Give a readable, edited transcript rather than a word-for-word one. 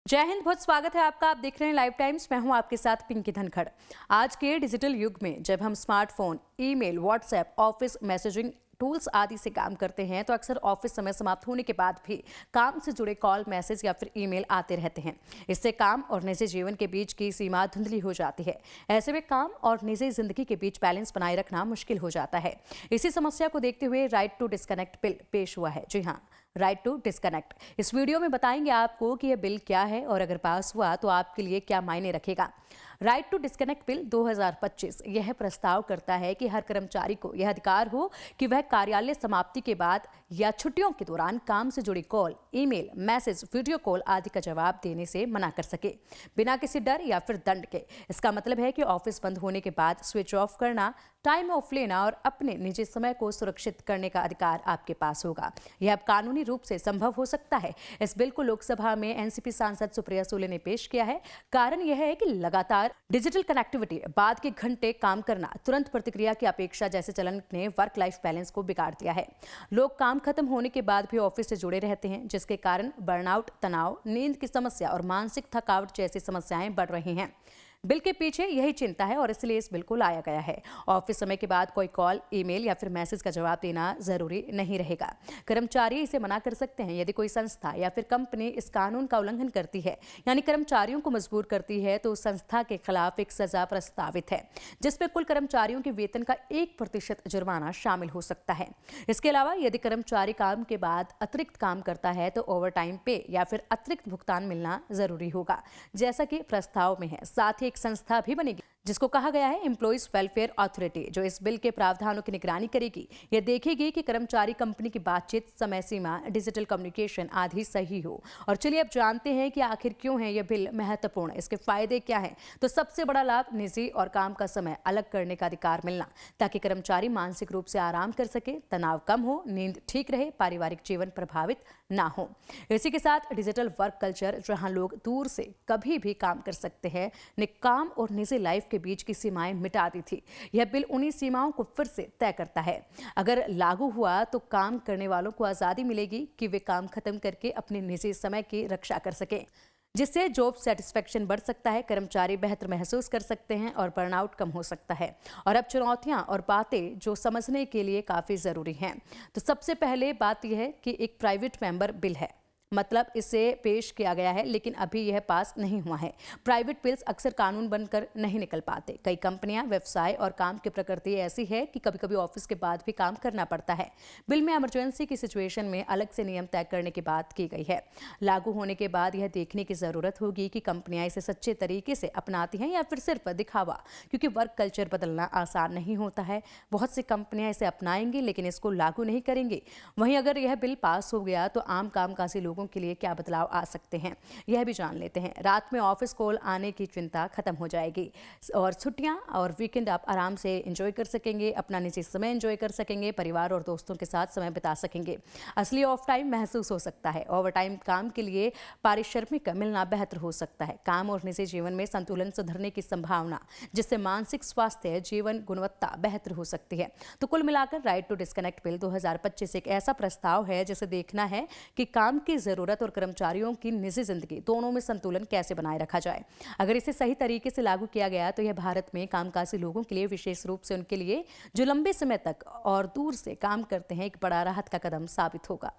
जय हिंद। बहुत स्वागत है आपका। आप देख रहे हैं लाइव टाइम्स। मैं हूं आपके साथ पिंकी धनखड़। आज के डिजिटल युग में जब हम smartphone, email, WhatsApp, office messaging tools आदि से काम करते हैं तो अक्सर ऑफिस समय समाप्त होने के बाद भी काम से जुड़े कॉल, मैसेज या फिर ईमेल आते रहते हैं। इससे काम और निजी जीवन के बीच की सीमा धुंधली हो जाती है। ऐसे में काम और निजी जिंदगी के बीच बैलेंस बनाए रखना मुश्किल हो जाता है। इसी समस्या को देखते हुए राइट टू डिस्कनेक्ट बिल पेश हुआ है। जी हाँ, राइट टू डिस्कनेक्ट। इस वीडियो में बताएंगे आपको कि यह बिल क्या है और अगर पास हुआ तो आपके लिए क्या मायने रखेगा। राइट टू डिस्कनेक्ट बिल 2025 यह प्रस्ताव करता है कि हर कर्मचारी को यह अधिकार हो कि वह कार्यालय समाप्ति के बाद या छुट्टियों के दौरान काम से जुड़ी call, email, message, video call आदि का जवाब देने से मना कर सके, बिना किसी डर या फिर दंड के। इसका मतलब है कि ऑफिस बंद होने के बाद स्विच ऑफ करना, टाइम ऑफ लेना और अपने निजी समय को सुरक्षित करने का अधिकार आपके पास होगा। यह अब कानूनी रूप से संभव हो सकता है। इस बिल को लोकसभा में एनसीपी सांसद सुप्रिया सुले ने पेश किया है। कारण यह है कि लगातार डिजिटल कनेक्टिविटी, बाद के घंटे काम करना, तुरंत प्रतिक्रिया की अपेक्षा जैसे चलन ने वर्क लाइफ बैलेंस को बिगाड़ दिया है। लोग काम खत्म होने के बाद भी ऑफिस से जुड़े रहते हैं, जिसके कारण बर्नआउट, तनाव, नींद की समस्या और मानसिक थकावट जैसी समस्याएं बढ़ रही हैं। बिल के पीछे यही चिंता है और इसलिए इस बिल को लाया गया है। ऑफिस समय के बाद कोई कॉल, ईमेल या फिर मैसेज का जवाब देना जरूरी नहीं रहेगा। कर्मचारी इसे मना कर सकते हैं यदि कोई संस्था या फिर कंपनी इस कानून का उल्लंघन करती है, यानी कर्मचारियों को मजबूर करती है, तो उस संस्था के खिलाफ एक सजा प्रस्तावित है, जिसमें कुल कर्मचारियों के वेतन का 1% जुर्माना शामिल हो सकता है। इसके अलावा यदि कर्मचारी काम के बाद अतिरिक्त काम करता है तो ओवर टाइम पे या फिर अतिरिक्त भुगतान मिलना जरूरी होगा, जैसा कि प्रस्ताव में है। साथ ही एक संस्था भी बनेगी जिसको कहा गया है एम्प्लॉइज वेलफेयर अथॉरिटी, जो इस बिल के प्रावधानों की निगरानी करेगी। यह देखेगी कि कर्मचारी कंपनी की बातचीत, समय सीमा, डिजिटल कम्युनिकेशन आदि सही हो। और चलिए अब जानते हैं कि आखिर क्यों है यह बिल महत्वपूर्ण, इसके फायदे क्या हैं। तो सबसे बड़ा लाभ निजी और काम का समय अलग करने का अधिकार मिलना, ताकि कर्मचारी मानसिक रूप से आराम कर सके, तनाव कम हो, नींद ठीक रहे, पारिवारिक जीवन प्रभावित ना हो। इसी के साथ डिजिटल वर्क कल्चर, जहां लोग दूर से कभी भी काम कर सकते हैं, ने काम और निजी लाइफ के बीच की सीमाएं मिटा दी थी। यह बिल उन्हीं सीमाओं को फिर से तय करता है। अगर लागू हुआ तो काम करने वालों को आजादी मिलेगी कि वे काम खत्म करके अपने निजी समय की रक्षा कर सकें, जिससे जॉब सेटिस्फेक्शन बढ़ सकता है, कर्मचारी बेहतर महसूस कर सकते हैं और बर्नआउट कम हो सकता है। और अब चुनौतियां और बातें जो समझने के लिए काफ़ी ज़रूरी हैं। तो सबसे पहले बात यह है कि एक प्राइवेट मेंबर बिल है, मतलब इसे पेश किया गया है लेकिन अभी यह पास नहीं हुआ है। प्राइवेट बिल्स अक्सर कानून बनकर नहीं निकल पाते। कई कंपनियां, व्यवसाय और काम की प्रकृति ऐसी है कि कभी कभी ऑफिस के बाद भी काम करना पड़ता है। बिल में इमरजेंसी की सिचुएशन में अलग से नियम तय करने की बात की गई है। लागू होने के बाद यह देखने की जरूरत होगी कि कंपनियां इसे सच्चे तरीके से अपनाती हैं या फिर सिर्फ दिखावा, क्योंकि वर्क कल्चर बदलना आसान नहीं होता है। बहुत सी कंपनियां इसे अपनाएंगी लेकिन इसको लागू नहीं करेंगी। वहीं अगर यह बिल पास हो गया तो आम कामकाजी लोगों के लिए क्या बदलाव आ सकते हैं, यह भी जान लेते हैं। रात में ऑफिस कॉल आने की चिंता खत्म हो जाएगी और छुट्टियां और वीकेंड आप आराम से एंजॉय कर सकेंगे, अपना निजी समय एंजॉय कर सकेंगे, परिवार और दोस्तों के साथ समय बिता सकेंगे। असली ऑफ टाइम महसूस हो सकता है। ओवर टाइम काम के लिए पारिश्रमिक मिलना बेहतर हो सकता है। काम और निजी जीवन में संतुलन सुधरने की संभावना, जिससे मानसिक स्वास्थ्य, जीवन गुणवत्ता बेहतर हो सकती है। तो कुल मिलाकर राइट टू डिस्कनेक्ट बिल 2025 एक ऐसा प्रस्ताव है जिसे देखना है कि काम की जरूरत और कर्मचारियों की निजी जिंदगी दोनों में संतुलन कैसे बनाए रखा जाए। अगर इसे सही तरीके से लागू किया गया तो यह भारत में कामकाजी लोगों के लिए, विशेष रूप से उनके लिए जो लंबे समय तक और दूर से काम करते हैं, एक बड़ा राहत का कदम साबित होगा।